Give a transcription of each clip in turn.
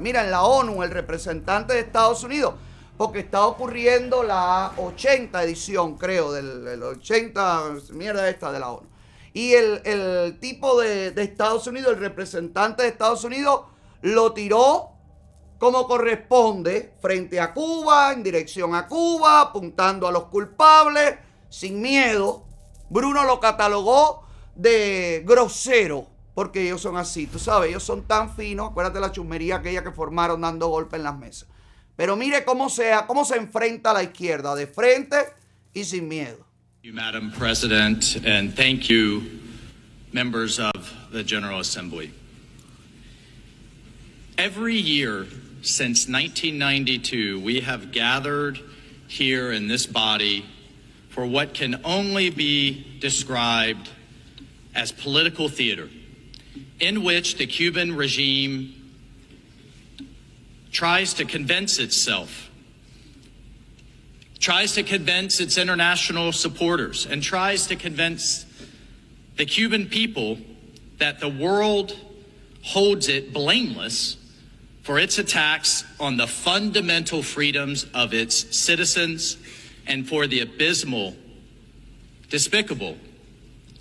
Mira, en la ONU, el representante de Estados Unidos, porque está ocurriendo la 80 edición, creo, del 80, mierda esta de la ONU. Y el tipo de Estados Unidos, el representante de Estados Unidos, lo tiró como corresponde, frente a Cuba, en dirección a Cuba, apuntando a los culpables, sin miedo. Bruno lo catalogó de grosero, porque ellos son así, tú sabes, ellos son tan finos. Acuérdate la chusmería aquella que formaron dando golpes en las mesas. Pero mire cómo se enfrenta a la izquierda, de frente y sin miedo. Thank you, Madam President, and thank you, members of the General Assembly. Every year since 1992, we have gathered here in this body for what can only be described as political theater, in which the Cuban regime tries to convince itself, tries to convince its international supporters, and tries to convince the Cuban people that the world holds it blameless for its attacks on the fundamental freedoms of its citizens and for the abysmal, despicable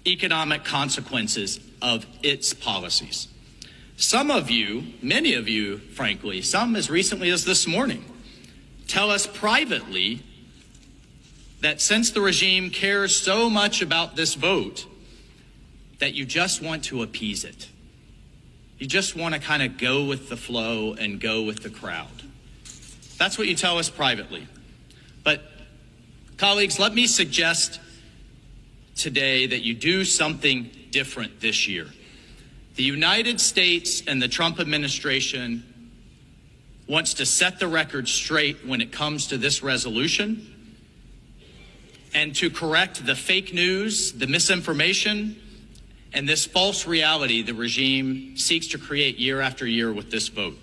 economic consequences of its policies. Some of you, many of you, frankly, some as recently as this morning, tell us privately that since the regime cares so much about this vote, that you just want to appease it. You just want to kind of go with the flow and go with the crowd. That's what you tell us privately. But, colleagues, let me suggest today that you do something different this year. The United States and the Trump administration wants to set the record straight when it comes to this resolution and to correct the fake news, the misinformation, and this false reality the regime seeks to create year after year with this vote.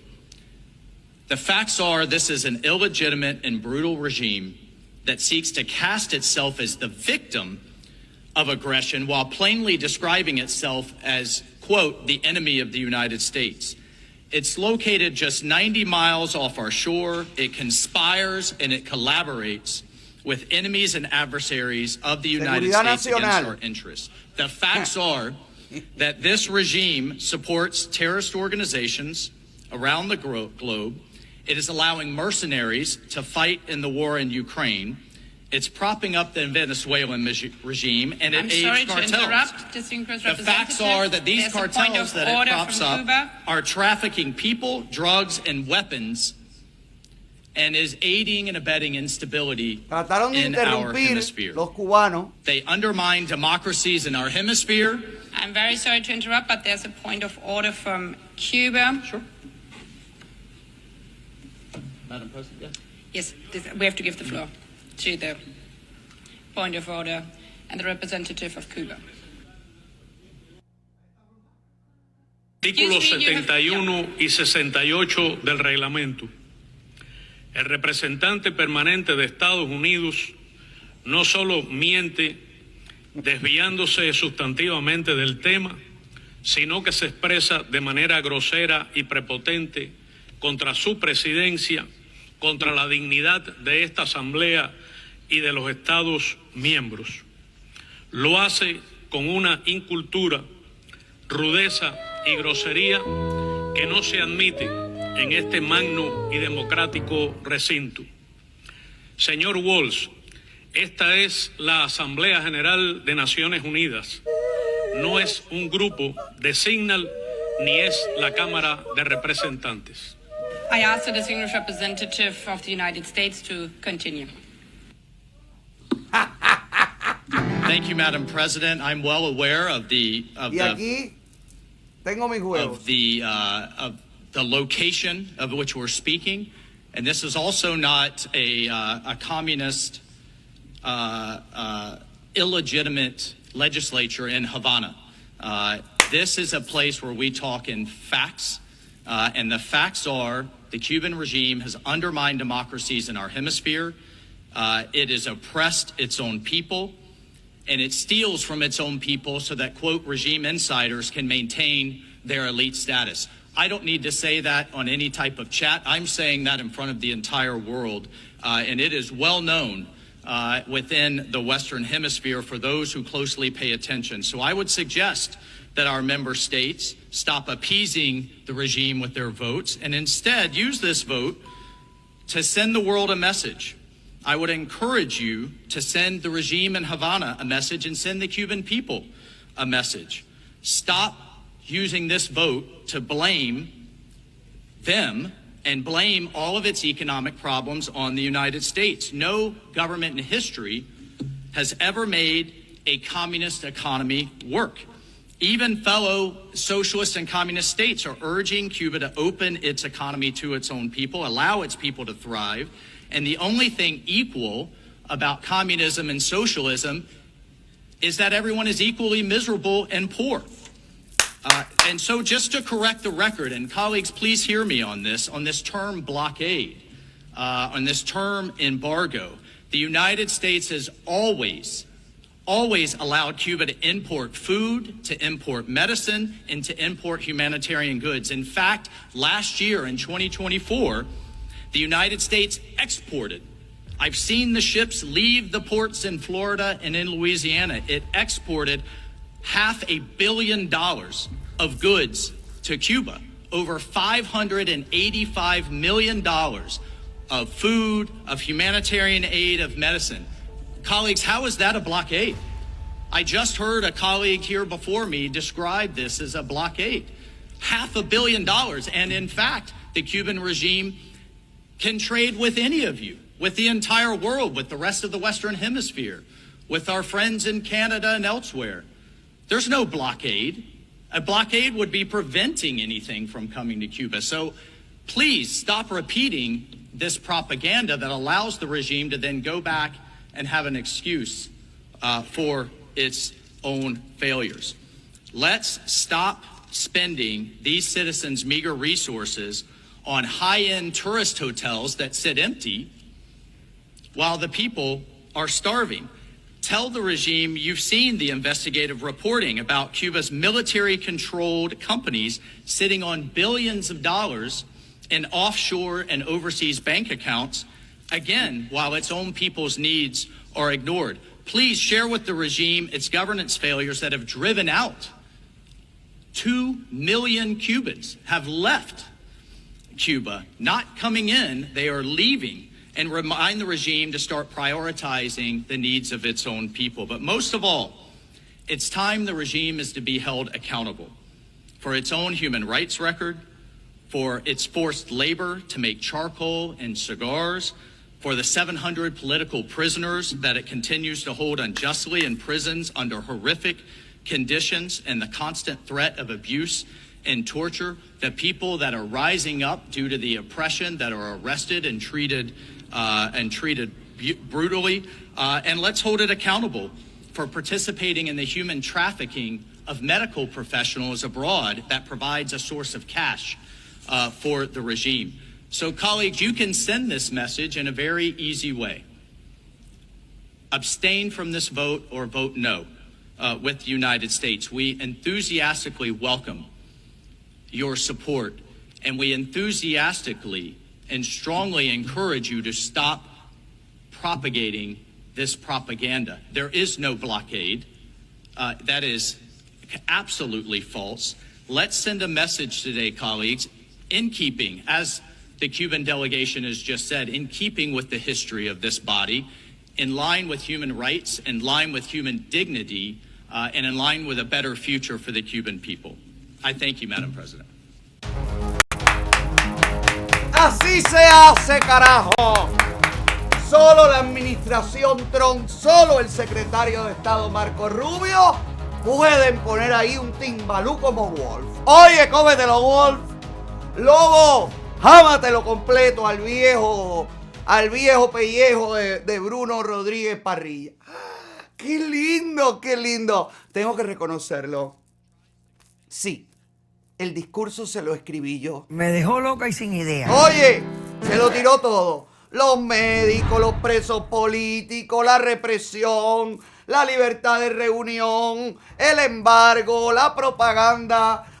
The facts are this is an illegitimate and brutal regime that seeks to cast itself as the victim of aggression while plainly describing itself as, quote, the enemy of the United States. It's located just 90 miles off our shore. It conspires and it collaborates with enemies and adversaries of the United States against our interests. The facts are that this regime supports terrorist organizations around the globe. It is allowing mercenaries to fight in the war in Ukraine. It's propping up the Venezuelan regime, and it aids cartels. The facts are that these cartels that it props up are trafficking people, drugs, and weapons, and is aiding and abetting instability in our hemisphere. They undermine democracies in our hemisphere. I'm very sorry to interrupt, but there's a point of order from Cuba. Sure. Madam President, yes. Yes, we have to give the floor to the point of order and the representative of Cuba. Artículos 71 y 68 del reglamento. El representante permanente de Estados Unidos no solo miente desviándose sustantivamente del tema, sino que se expresa de manera grosera y prepotente contra su presidencia, contra la dignidad de esta Asamblea y de los Estados miembros. Lo hace con una incultura, rudeza y grosería que no se admite en este magno y democrático recinto. Señor Walz, esta es la Asamblea General de Naciones Unidas. No es un grupo de Signal ni es la Cámara de Representantes. I ask the distinguished representative of the United States to continue. thank you, Madam President. I'm well aware of the location of which we're speaking, and this is also not a communist, illegitimate legislature in Havana. This is a place where we talk in facts, and the facts are the Cuban regime has undermined democracies in our hemisphere. It has oppressed its own people, and it steals from its own people so that, quote, regime insiders can maintain their elite status. I don't need to say that on any type of chat. I'm saying that in front of the entire world, and it is well known within the Western Hemisphere for those who closely pay attention. So I would suggest that our member states stop appeasing the regime with their votes and instead use this vote to send the world a message. I would encourage you to send the regime in Havana a message and send the Cuban people a message. Stop using this vote to blame them and blame all of its economic problems on the United States. No government in history has ever made a communist economy work. Even fellow socialist and communist states are urging Cuba to open its economy to its own people, allow its people to thrive. And the only thing equal about communism and socialism is that everyone is equally miserable and poor. And so just to correct the record, and colleagues, please hear me on this term blockade, on this term embargo, the United States has always allowed Cuba to import food, to import medicine, and to import humanitarian goods. In fact, last year in 2024, the United States exported. I've seen the ships leave the ports in Florida and in Louisiana. It exported $500 million of goods to Cuba, over $585 million of food, of humanitarian aid, of medicine. Colleagues, how is that a blockade? I just heard a colleague here before me describe this as a blockade. $500 million. And in fact, the Cuban regime can trade with any of you, with the entire world, with the rest of the Western Hemisphere, with our friends in Canada and elsewhere. There's no blockade. A blockade would be preventing anything from coming to Cuba. So please stop repeating this propaganda that allows the regime to then go back and have an excuse for its own failures. Let's stop spending these citizens' meager resources on high-end tourist hotels that sit empty while the people are starving. Tell the regime you've seen the investigative reporting about Cuba's military-controlled companies sitting on billions of dollars in offshore and overseas bank accounts, again, while its own people's needs are ignored. Please share with the regime its governance failures that have driven out 2 million Cubans have left Cuba, not coming in, they are leaving, and remind the regime to start prioritizing the needs of its own people. But most of all, it's time the regime is to be held accountable for its own human rights record, for its forced labor to make charcoal and cigars, for the 700 political prisoners that it continues to hold unjustly in prisons under horrific conditions and the constant threat of abuse and torture, the people that are rising up due to the oppression, that are arrested and treated brutally, and let's hold it accountable for participating in the human trafficking of medical professionals abroad that provides a source of cash for the regime. So, colleagues, you can send this message in a very easy way. Abstain from this vote or vote no with the United States. We enthusiastically welcome your support, and we enthusiastically and strongly encourage you to stop propagating this propaganda. There is no blockade. That is absolutely false. Let's send a message today, colleagues, in keeping, as the Cuban delegation has just said, in keeping with the history of this body, in line with human rights, in line with human dignity, and in line with a better future for the Cuban people. I thank you, Madam President. Así se hace, carajo. Solo la administración Trump, solo el secretario de Estado Marco Rubio pueden poner ahí un timbalú como Wolf. Oye, cómetelo, Wolf. Lobo, jámatelo completo al viejo pellejo de Bruno Rodríguez Parrilla. ¡Qué lindo, qué lindo! Tengo que reconocerlo. Sí, el discurso se lo escribí yo. Me dejó loca y sin idea. Oye, se lo tiró todo. Los médicos, los presos políticos, la represión, la libertad de reunión, el embargo, la propaganda.